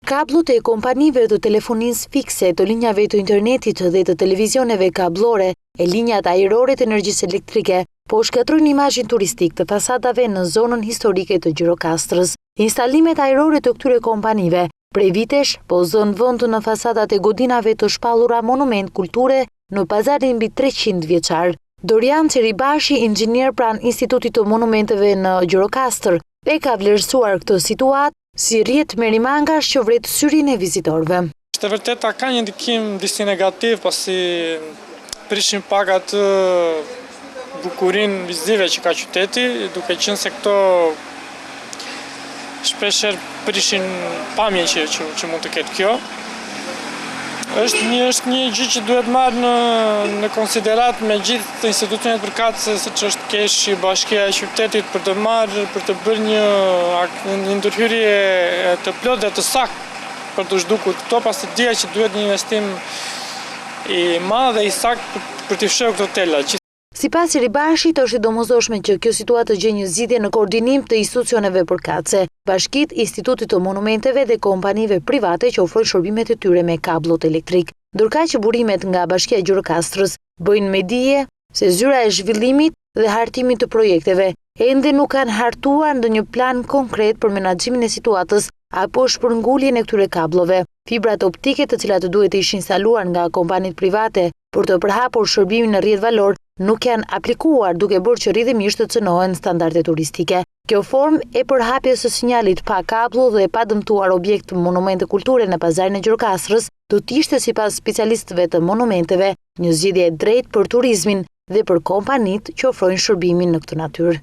Kablot e kompanive të telefonisë fikse, të linjave të internetit dhe të televizioneve kablore e linjat ajrore të energjisë elektrike po shkatrojnë imazhin turistik të fasadave në zonën historike të Gjirokastrës. Instalimet ajrore të këtyre kompanive prej vitesh po zënë vend në fasadat e godinave të shpallura monument kulture në pazarin mbi 300 vjeçar. Dorian Qeribashi, inxhinier pranë Institutit të Monumenteve në Gjirokastër, e ka vlerësuar këtë situatë si rrjet merimangash që vret syrinë e vizitorëve. Është vërtet ka një ndikim disi negativ, pasi prishin pak atë bukurinë vizive që ka qyteti, duke qenë se këto shpeshherë prishin pamjen që mund të ketë kjo. Është një gjë që duhet marrë në konsiderat me gjithë institucionet përkatëse, siç është Keshi, Bashkia e Qytetit, për të bërë një ndërhyrje të plotë dhe të saktë për të zhdukur këto, pasi dia që duhet një investim i madh dhe i saktë për të fshehur këto tela. Sipas Qeribashit, është e domosdoshme që kjo situatë gjejë një zgjidhje në koordinim të institucioneve përkatëse, bashkitë, Institutit të Monumenteve dhe kompanive private që ofrojnë shërbimet e tyre me kablot elektrik. Ndërkaq që burimet nga Bashkia e Gjirokastrës bëjnë me dije se zyra e zhvillimit dhe hartimit të projekteve ende nuk kanë hartuar ndonjë plan konkret për menaxhimin e situatës apo shpërnguljen e këtyre kablove. Fibrat optike, të cilat duhet të ishin instaluar nga kompanitë private për të përhapur shërbimin në rrjet valor, nuk janë aplikuar, duke bërë që rrjedhimisht të cënohen standarde turistike. Kjo formë e përhapjes së sinjalit pa kablo dhe pa dëmtuar objekt monumente kulture në pazarin e Gjirokastrës do të ishte, sipas specialistëve të monumenteve, një zgjidhje e drejtë për turizmin dhe për kompanitë që ofrojnë shërbimin në këtë natyrë.